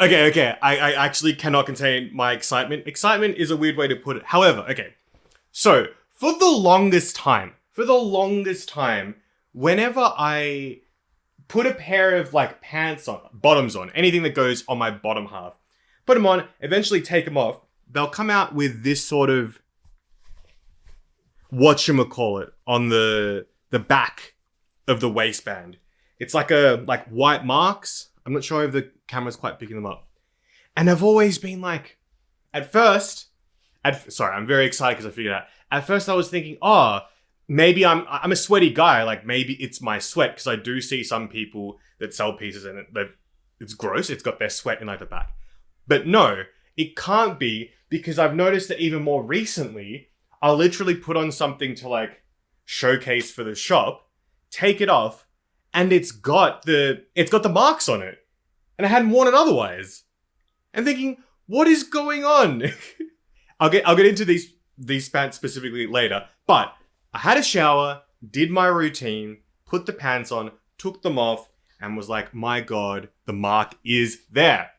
Okay. I actually cannot contain my excitement. Excitement is a weird way to put it. However, okay. So, for the longest time, whenever I put a pair of like pants on, bottoms on, anything that goes on my bottom half, put them on, eventually take them off, they'll come out with this sort of whatchamacallit on the back of the waistband. It's like white marks. I'm not sure if the camera's quite picking them up. And I've always been like, I'm very excited because I figured out. At first I was thinking, maybe I'm a sweaty guy. Like maybe it's my sweat, because I do see some people that sell pieces and it's gross. It's got their sweat in like the back. But no, it can't be, because I've noticed that even more recently, I'll literally put on something to like showcase for the shop, take it off, and it's got the marks on it. And I hadn't worn it otherwise. And thinking, what is going on? I'll get into these pants specifically later, but I had a shower, did my routine, put the pants on, took them off, and was like, my God, the mark is there.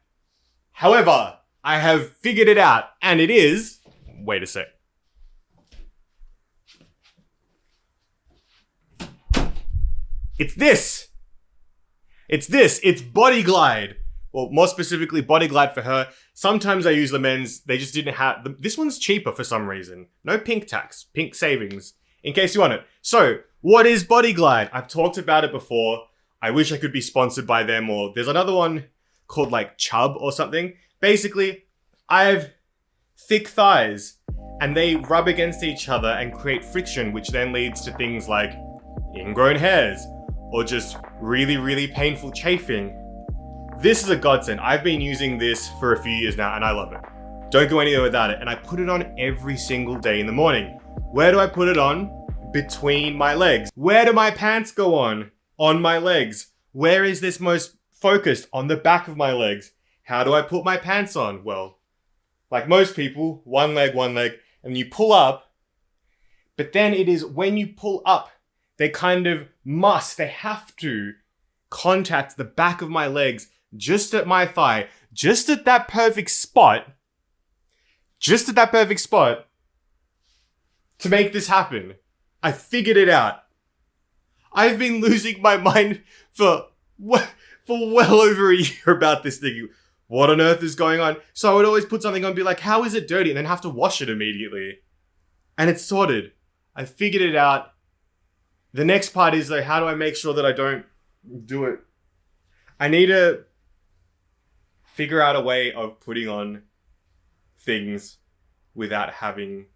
However, I have figured it out, and it is... Wait a sec. It's this. It's Body Glide. Well, more specifically, Body Glide for her. Sometimes I use the men's. They just didn't have... This one's cheaper for some reason. No pink tax. Pink savings. In case you want it. So, what is Body Glide? I've talked about it before. I wish I could be sponsored by them, or there's another one called like Chub or something. Basically, I have thick thighs, and they rub against each other and create friction, which then leads to things like ingrown hairs, or just really, really painful chafing. This is a godsend. I've been using this for a few years now, and I love it. Don't go anywhere without it. And I put it on every single day in the morning. Where do I put it on? Between my legs. Where do my pants go on? On my legs. Where is this most focused? On the back of my legs. How do I put my pants on? Well, like most people, one leg, and you pull up. But then it is when you pull up, they have to contact the back of my legs, just at my thigh, just at that perfect spot, to make this happen. I figured it out. I've been losing my mind for well over a year about this thing. What on earth is going on? So I would always put something on and be like, how is it dirty? And then have to wash it immediately. And it's sorted. I figured it out. The next part is like, how do I make sure that I don't do it? I need to figure out a way of putting on things without having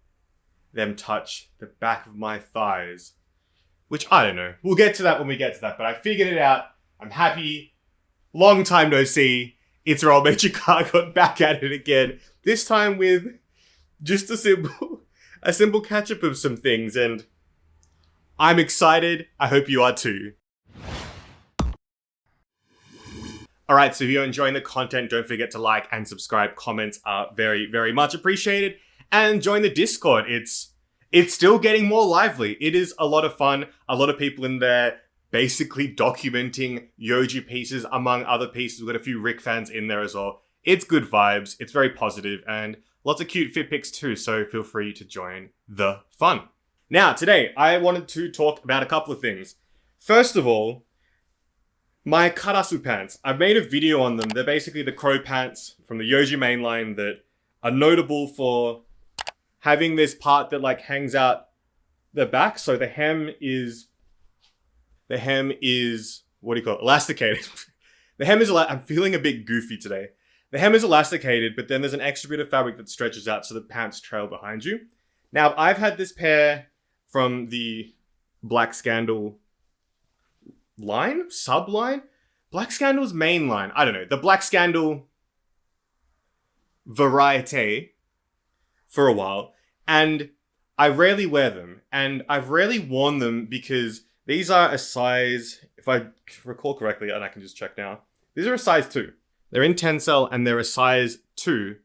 them touch the back of my thighs. Which, I don't know. We'll get to that when we get to that. But I figured it out. I'm happy. Long time no see. It's Roll Major Car got back at it again. This time with just a simple catch-up of some things. And I'm excited. I hope you are too. Alright, so if you're enjoying the content, don't forget to like and subscribe. Comments are very, very much appreciated. And join the Discord. It's still getting more lively. It is a lot of fun. A lot of people in there basically documenting Yoji pieces among other pieces. We've got a few Rick fans in there as well. It's good vibes. It's very positive and lots of cute fit pics too. So feel free to join the fun. Now, today, I wanted to talk about a couple of things. First of all, my Karasu Pants. I've made a video on them. They're basically the crow pants from the Yoji mainline that are notable for having this part that like hangs out the back. So the hem is, what do you call it? Elasticated. The hem is, I'm feeling a bit goofy today. The hem is elasticated, but then there's an extra bit of fabric that stretches out so the pants trail behind you. Now, I've had this pair from the Black Scandal line? Sub-line? Black Scandal's main line. I don't know. The Black Scandal variety for a while. And I rarely wear them. And I've rarely worn them because these are a size, if I recall correctly, and I can just check now. These are a size 2. They're in Tencel and they're a size 2,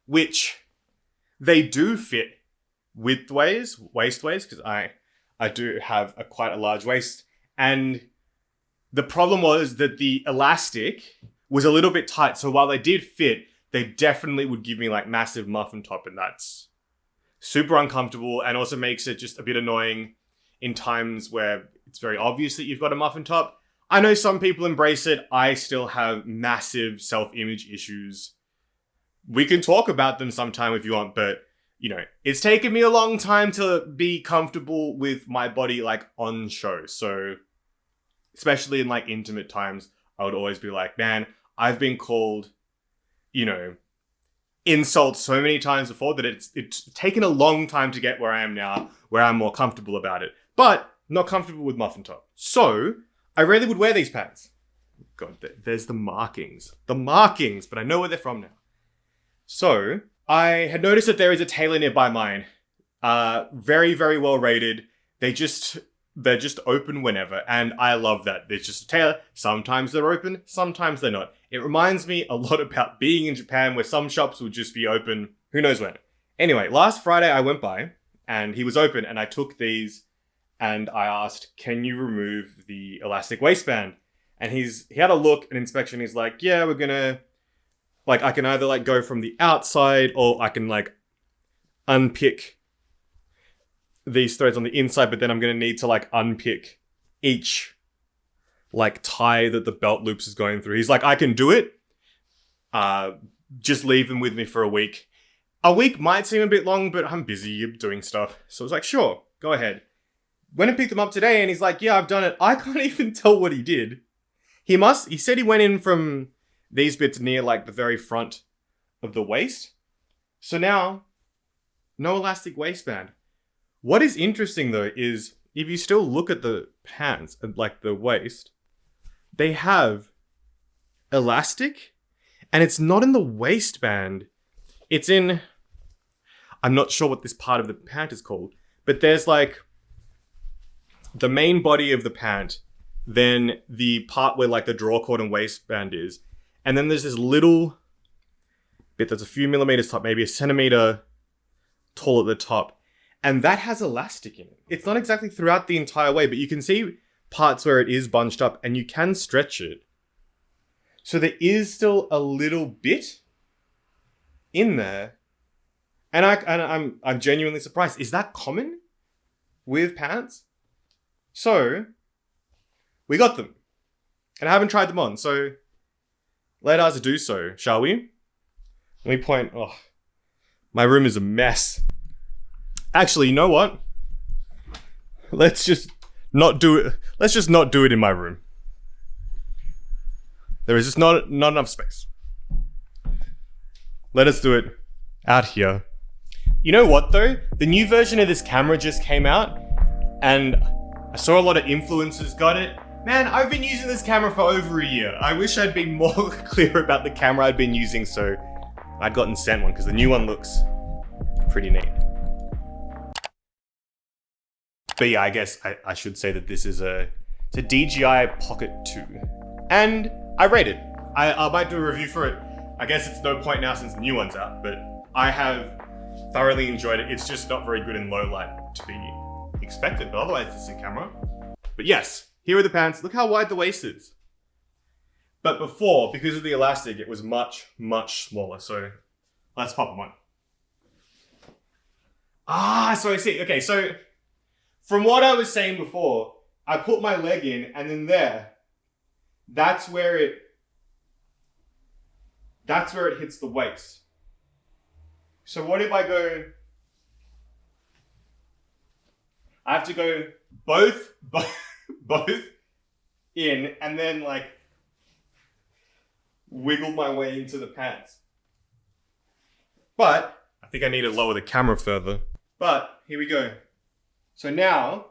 which they do fit widthways, waistways, because I do have quite a large waist. And the problem was that the elastic was a little bit tight. So while they did fit, they definitely would give me like massive muffin top, and that's super uncomfortable and also makes it just a bit annoying in times where it's very obvious that you've got a muffin top. I know some people embrace it. I still have massive self-image issues. We can talk about them sometime if you want, but you know, it's taken me a long time to be comfortable with my body like on show. So especially in like intimate times, I would always be like, man, I've been called, you know, insults so many times before that it's taken a long time to get where I am now, where I'm more comfortable about it. But not comfortable with muffin top. So I rarely would wear these pants. God, there's the markings, but I know where they're from now. So I had noticed that there is a tailor nearby mine. Very, very well rated. They're just open whenever, and I love that. There's just a tailor. Sometimes they're open, sometimes they're not. It reminds me a lot about being in Japan, where some shops will just be open, who knows when. Anyway, last Friday I went by, and he was open, and I took these, and I asked, can you remove the elastic waistband? And he had a look, an inspection, he's like, yeah, we're gonna, like, I can either, like, go from the outside, or I can, like, unpick these threads on the inside, but then I'm going to need to, like, unpick each, like, tie that the belt loops is going through. He's like, I can do it. Just leave them with me for a week. A week might seem a bit long, but I'm busy doing stuff. So I was like, sure, go ahead. Went and picked them up today, and he's like, yeah, I've done it. I can't even tell what he did. He said he went in from these bits near, like, the very front of the waist. So now, no elastic waistband. What is interesting, though, is if you still look at the pants, like the waist, they have elastic, and it's not in the waistband. It's in, I'm not sure what this part of the pant is called, but there's, like, the main body of the pant, then the part where, like, the drawcord and waistband is, and then there's this little bit that's a few millimeters tall, maybe a centimeter tall at the top. And that has elastic in it. It's not exactly throughout the entire way, but you can see parts where it is bunched up and you can stretch it. So there is still a little bit in there. And I'm genuinely surprised. Is that common with pants? So we got them. And I haven't tried them on, so let us do so, shall we? Let me point. Oh, my room is a mess. Actually, you know what? Let's just not do it. Let's just not do it in my room. There is just not enough space. Let us do it out here. You know what, though? The new version of this camera just came out, and I saw a lot of influencers got it. Man, I've been using this camera for over a year. I wish I'd been more clear about the camera I'd been using, so I'd gotten sent one, because the new one looks pretty neat. But yeah, I guess I should say that this is it's a DJI Pocket 2. And I rate it. I might do a review for it. I guess it's no point now since the new one's out, but I have thoroughly enjoyed it. It's just not very good in low light to be expected, but otherwise it's a camera. But yes, here are the pants. Look how wide the waist is. But before, because of the elastic, it was much, much smaller. So let's pop them on. So I see. Okay, so from what I was saying before, I put my leg in, and then that's where it hits the waist. So what if I go, I have to go both in, and then, like, wiggle my way into the pants. But I think I need to lower the camera further. But here we go. So now,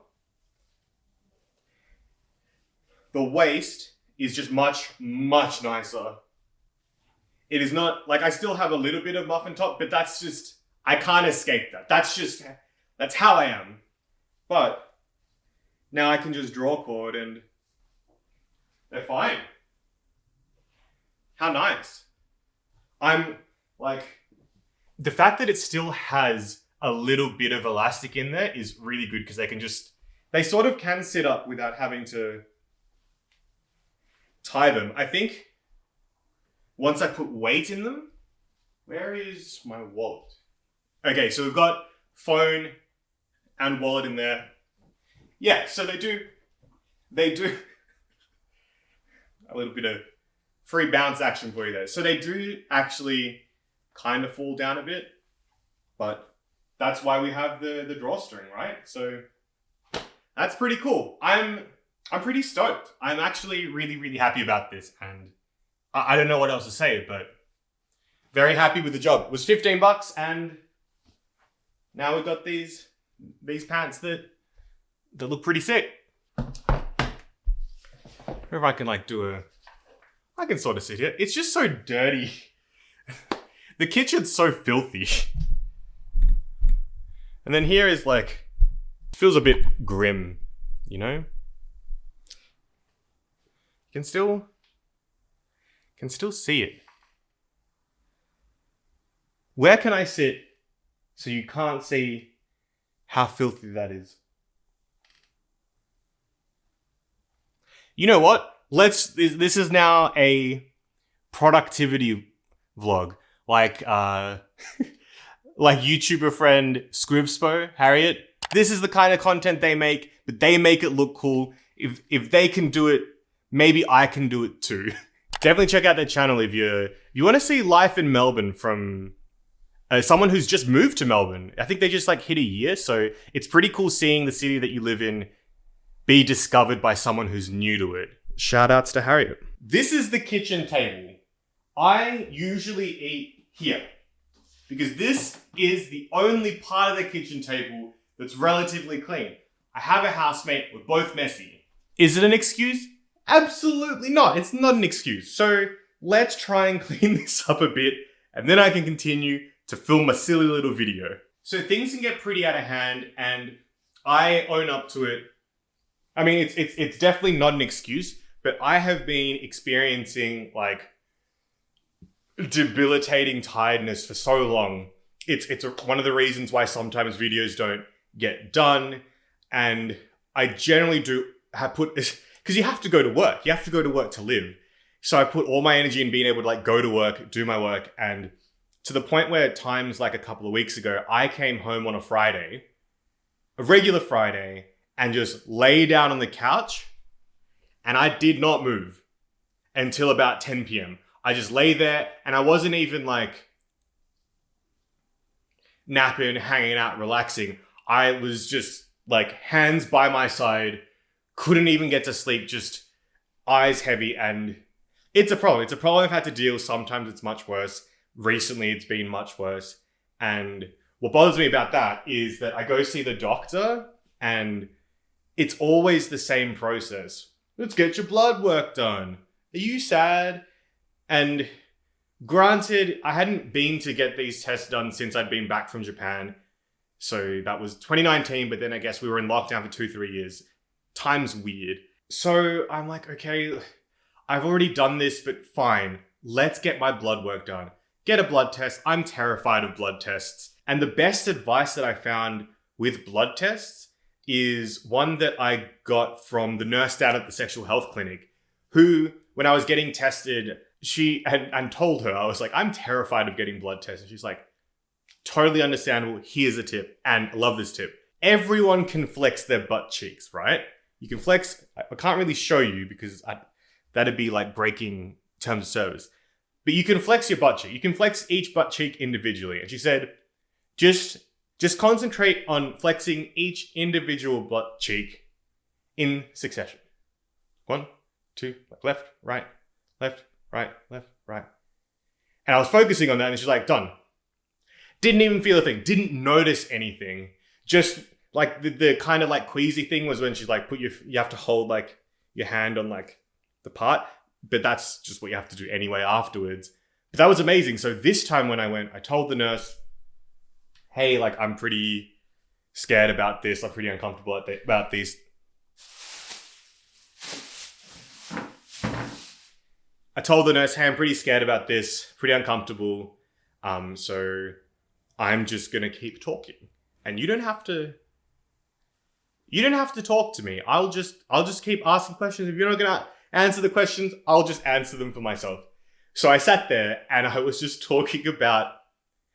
the waist is just much, much nicer. It is not, like, I still have a little bit of muffin top, but that's just, I can't escape that. That's how I am. But now I can just draw cord and they're fine. How nice. I'm, like, the fact that it still has a little bit of elastic in there is really good, because they sort of can sit up without having to tie them. I think once I put weight in them, where is my wallet? Okay, so we've got phone and wallet in there. Yeah, so they do a little bit of free bounce action for you there. So they do actually kind of fall down a bit, but that's why we have the drawstring, right? So that's pretty cool. I'm pretty stoked. I'm actually really, really happy about this, and I don't know what else to say, but very happy with the job. It was $15, and now we've got these pants that look pretty sick. If I can I can sort of sit here. It's just so dirty. The kitchen's so filthy. And then here is feels a bit grim, you know? You can still see it. Where can I sit so you can't see how filthy that is? You know what? This is now a productivity vlog. Like YouTuber friend Scribspo, Harriet. This is the kind of content they make, but they make it look cool. If they can do it, maybe I can do it too. Definitely check out their channel if you want to see life in Melbourne from someone who's just moved to Melbourne. I think they just hit a year, so it's pretty cool seeing the city that you live in be discovered by someone who's new to it. Shout outs to Harriet. This is the kitchen table. I usually eat here because this is the only part of the kitchen table that's relatively clean. I have a housemate, we're both messy. Is it an excuse? Absolutely not. It's not an excuse. So let's try and clean this up a bit, and then I can continue to film a silly little video. So things can get pretty out of hand, and I own up to it. I mean, it's definitely not an excuse, but I have been experiencing debilitating tiredness for so long. It's one of the reasons why sometimes videos don't get done, and I generally because you have to go to work. You have to go to work to live. So I put all my energy in being able to go to work, do my work, and to the point where at times a couple of weeks ago, I came home on a Friday, a regular Friday, and just lay down on the couch, and I did not move until about 10 p.m. I just lay there, and I wasn't even napping, hanging out, relaxing. I was just hands by my side, couldn't even get to sleep, just eyes heavy, and it's a problem. It's a problem I've had to deal with. Sometimes it's much worse. Recently, it's been much worse. And what bothers me about that is that I go see the doctor, and it's always the same process. Let's get your blood work done. Are you sad? And granted, I hadn't been to get these tests done since I'd been back from Japan. So that was 2019, but then I guess we were in lockdown for 2-3 years. Time's weird. So I'm okay, I've already done this, but fine. Let's get my blood work done. Get a blood test. I'm terrified of blood tests. And the best advice that I found with blood tests is one that I got from the nurse down at the sexual health clinic, who, when I was getting tested, and told her, I was I'm terrified of getting blood tests. And she's totally understandable. Here's a tip. And I love this tip. Everyone can flex their butt cheeks, right? You can flex. I can't really show you because that'd be breaking terms of service. But you can flex your butt cheek. You can flex each butt cheek individually. And she said, just concentrate on flexing each individual butt cheek in succession. 1, 2, left, right, left, right, left, right. And I was focusing on that, and she's done. Didn't even feel a thing. Didn't notice anything. Just the kind of queasy thing was when she's you have to hold your hand on the part. But that's just what you have to do anyway afterwards. But that was amazing. So this time when I went, I told the nurse, hey, I'm pretty scared about this. I'm pretty uncomfortable about this. I told the nurse, hey, I'm pretty scared about this, pretty uncomfortable. So I'm just going to keep talking. And you don't have to talk to me. I'll just keep asking questions. If you're not going to answer the questions, I'll just answer them for myself. So I sat there and I was just I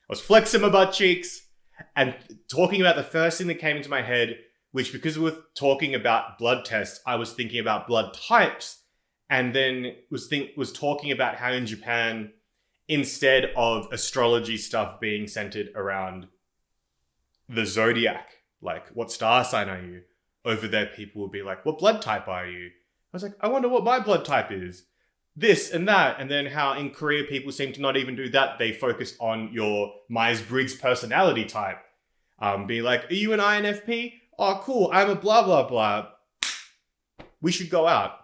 was flexing my butt cheeks and talking about the first thing that came into my head, which because we were talking about blood tests, I was thinking about blood types, and then was talking about how in Japan, instead of astrology stuff being centered around the zodiac, like what star sign are you? Over there, people would be like, what blood type are you? I was like, I wonder what my blood type is. This and that. And then how in Korea, people seem to not even do that. They focus on your Myers-Briggs personality type. Be like, are you an INFP? Oh, cool. I'm a blah, blah, blah. We should go out.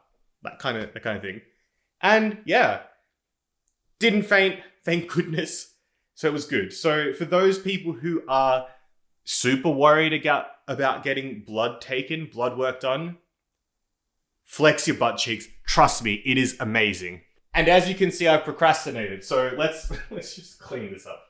That kind of thing. And yeah, didn't faint, thank goodness. So it was good. So for those people who are super worried about getting blood work done, flex your butt cheeks. Trust me, it is amazing. And as you can see, I've procrastinated. So let's just clean this up.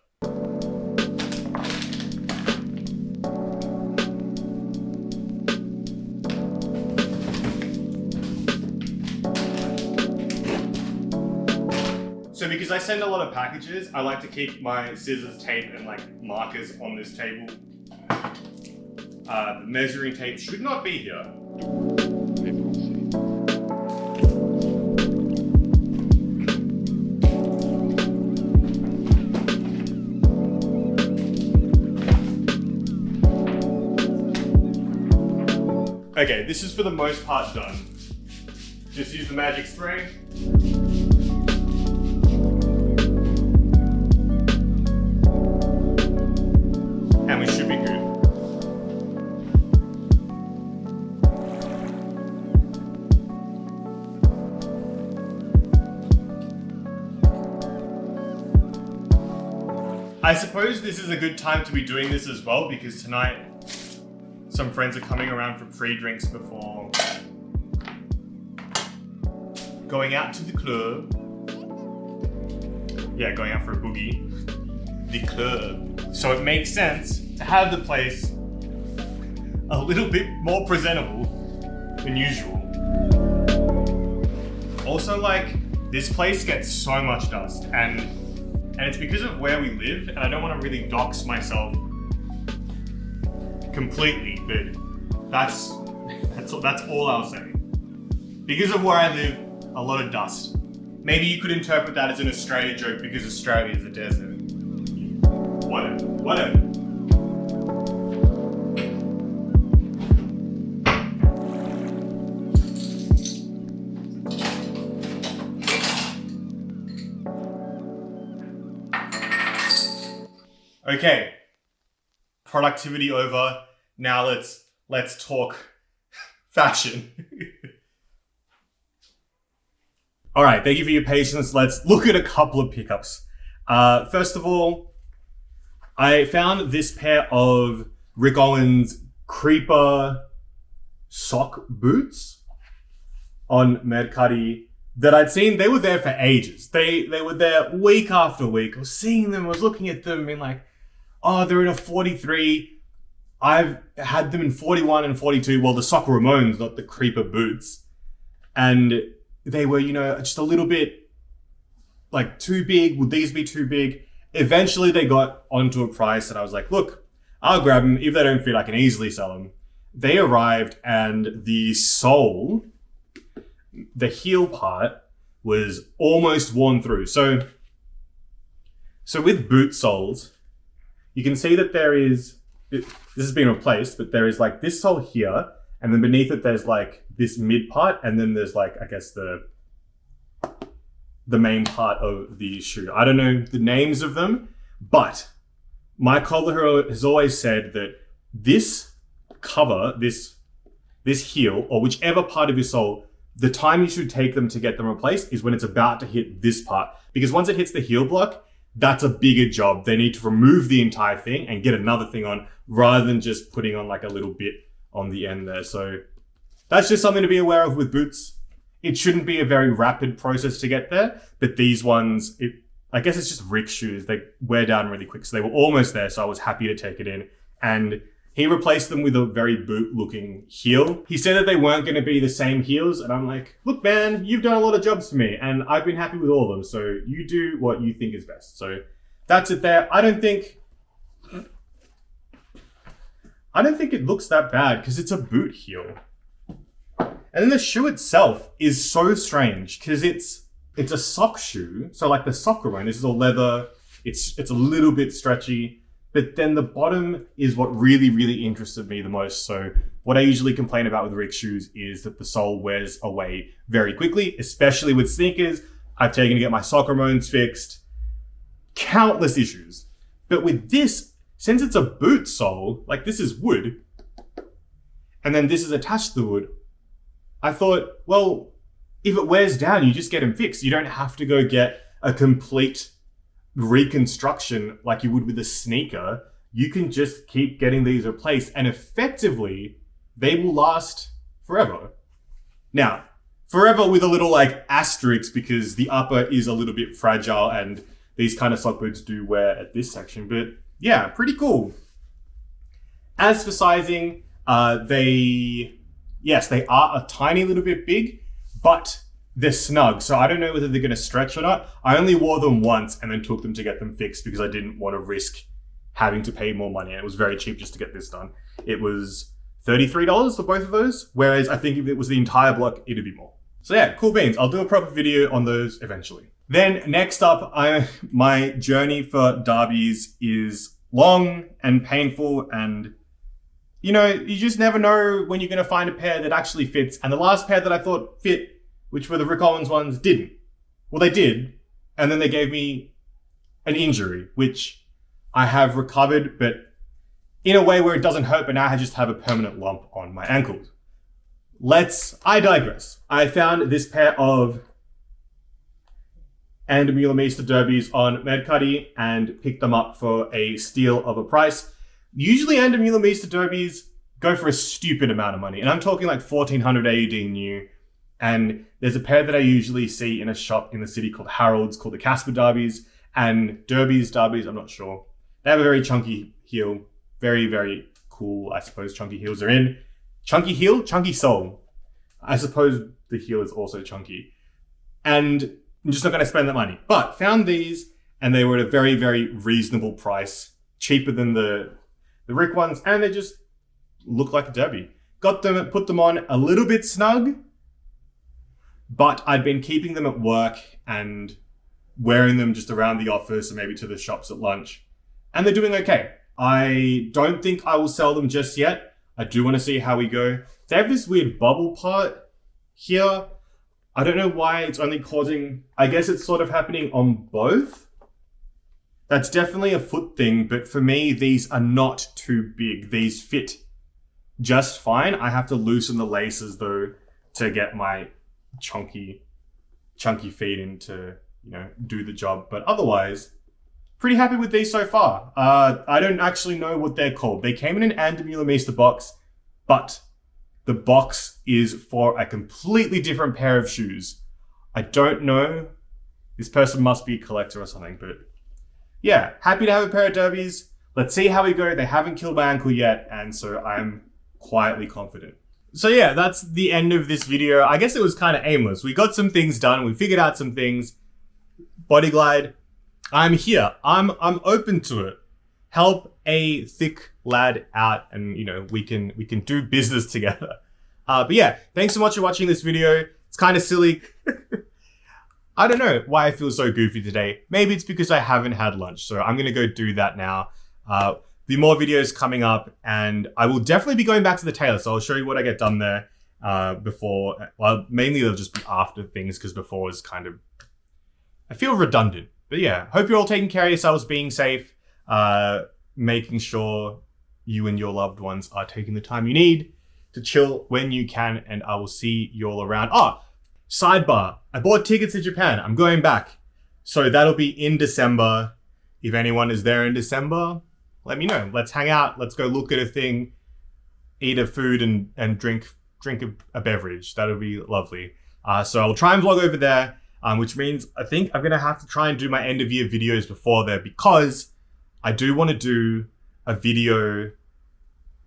So because I send a lot of packages, I like to keep my scissors, tape, and like markers on this table. The measuring tape should not be here. Okay, this is for the most part done. Just use the magic spray. And we should be good. I suppose this is a good time to be doing this as well, because tonight some friends are coming around for pre-drinks before going out to the club. Yeah, going out for a boogie. The club. So it makes sense to have the place a little bit more presentable than usual. Also, like, this place gets so much dust, and it's because of where we live, and I don't want to really dox myself completely, but that's all I'll say. Because of where I live, a lot of dust. Maybe you could interpret that as an Australia joke because Australia is a desert. Whatever. Okay. Productivity over. Now let's talk fashion. All right, thank you for your patience. Let's look at a couple of pickups. First of all, I found this pair of Rick Owens Creeper sock boots on Mercari that I'd seen. They were there for ages. They were there week after week. I was seeing them, I was looking at them and being like, oh, they're in a 43. I've had them in 41 and 42. Well, the Sock Ramones, not the Creeper boots. And they were, just a little bit like too big. Would these be too big? Eventually they got onto a price and I was like, look, I'll grab them. If they don't fit, I can easily sell them. They arrived and the sole, the heel part, was almost worn through. So with boot soles, you can see that this has been replaced, but there is like this sole here, and then beneath it there's like this mid part, and then there's like, I guess the main part of the shoe. I don't know the names of them, but my cobbler has always said that this cover, this heel, or whichever part of your sole, the time you should take them to get them replaced is when it's about to hit this part. Because once it hits the heel block, that's a bigger job. They need to remove the entire thing and get another thing on, rather than just putting on like a little bit on the end there. So that's just something to be aware of with boots. It shouldn't be a very rapid process to get there, but these ones, I guess it's just Rick shoes. They wear down really quick. So they were almost there, so I was happy to take it in. And He replaced them with a very boot-looking heel. He said that they weren't going to be the same heels, and I'm like, look, man, you've done a lot of jobs for me, and I've been happy with all of them, so you do what you think is best. So that's it there. I don't think it looks that bad, because it's a boot heel. And then the shoe itself is so strange, because it's a sock shoe, so like the soccer one, this is all leather, it's a little bit stretchy. But then the bottom is what really, really interested me the most. So what I usually complain about with Rick shoes is that the sole wears away very quickly, especially with sneakers. I've taken to get my soccer moans fixed. Countless issues. But with this, since it's a boot sole, like this is wood, and then this is attached to the wood, I thought, well, if it wears down, you just get them fixed. You don't have to go get a complete reconstruction like you would with a sneaker. You can just keep getting these replaced, and effectively they will last forever. Now, forever with a little like asterisk, because the upper is a little bit fragile and these kind of sock boots do wear at this section, but yeah, pretty cool. As for sizing, they are a tiny little bit big, but they're snug, so I don't know whether they're going to stretch or not. I only wore them once and then took them to get them fixed because I didn't want to risk having to pay more money. And it was very cheap just to get this done. It was $33 for both of those, whereas I think if it was the entire block, it'd be more. So yeah, cool beans. I'll do a proper video on those eventually. Then next up, my journey for derbies is long and painful, and you know, you just never know when you're going to find a pair that actually fits. And the last pair that I thought fit, which were the Rick Owens ones, didn't. Well, they did, and then they gave me an injury, which I have recovered, but in a way where it doesn't hurt, but now I just have a permanent lump on my ankles. I digress. I found this pair of Andemühle derbies on Medcuddy and picked them up for a steal of a price. Usually Andemühle derbies go for a stupid amount of money, and I'm talking like 1400 AUD new. And there's a pair that I usually see in a shop in the city called Harold's, called the Casper Derbies, and Derbies, I'm not sure. They have a very chunky heel. Very, very cool, I suppose, chunky heels are in. Chunky heel, chunky sole. I suppose the heel is also chunky. And I'm just not going to spend that money. But found these, and they were at a very, very reasonable price. Cheaper than the Rick ones, and they just look like a derby. Got them, put them on a little bit snug, but I'd been keeping them at work and wearing them just around the office and maybe to the shops at lunch. And they're doing okay. I don't think I will sell them just yet. I do want to see how we go. They have this weird bubble part here. I don't know why it's only causing... I guess it's sort of happening on both. That's definitely a foot thing, but for me, these are not too big. These fit just fine. I have to loosen the laces though to get my chunky feet in to, you know, do the job. But otherwise, pretty happy with these so far. I don't actually know what they're called. They came in an Andemühle box, but the box is for a completely different pair of shoes. I don't know. This person must be a collector or something, but yeah, happy to have a pair of derbies. Let's see how we go. They haven't killed my ankle yet, and so I'm quietly confident. So yeah, that's the end of this video. I guess it was kind of aimless. We got some things done. We figured out some things. Bodyglide. I'm here. I'm open to it. Help a thick lad out, and you know, we can do business together. But yeah, thanks so much for watching this video. It's kind of silly. I don't know why I feel so goofy today. Maybe it's because I haven't had lunch, so I'm gonna go do that now. The more videos coming up, and I will definitely be going back to the tailor, so I'll show you what I get done there before. Well, mainly they'll just be after things, because before was kind of, I feel redundant. But yeah, hope you're all taking care of yourselves, being safe, making sure you and your loved ones are taking the time you need to chill when you can, and I will see you all around. Oh, sidebar, I bought tickets to Japan. I'm going back. So that'll be in December. If anyone is there in December, let me know. Let's hang out. Let's go look at a thing, eat a food, and drink a beverage. That'll be lovely. So I'll try and vlog over there, which means I think I'm going to have to try and do my end of year videos before there, because I do want to do a video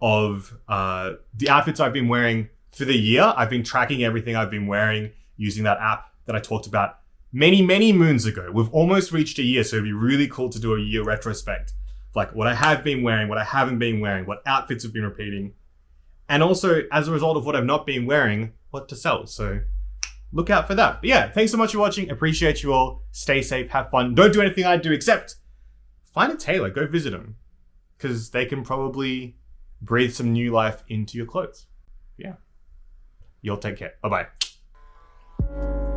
of the outfits I've been wearing for the year. I've been tracking everything I've been wearing using that app that I talked about many, many moons ago. We've almost reached a year, so it'd be really cool to do a year retrospect. Like what I have been wearing, what I haven't been wearing, what outfits have been repeating. And also, as a result of what I've not been wearing, what to sell. So look out for that. But yeah, thanks so much for watching. Appreciate you all. Stay safe, have fun. Don't do anything I do except find a tailor, go visit them. Because they can probably breathe some new life into your clothes. Yeah. You'll take care. Bye-bye.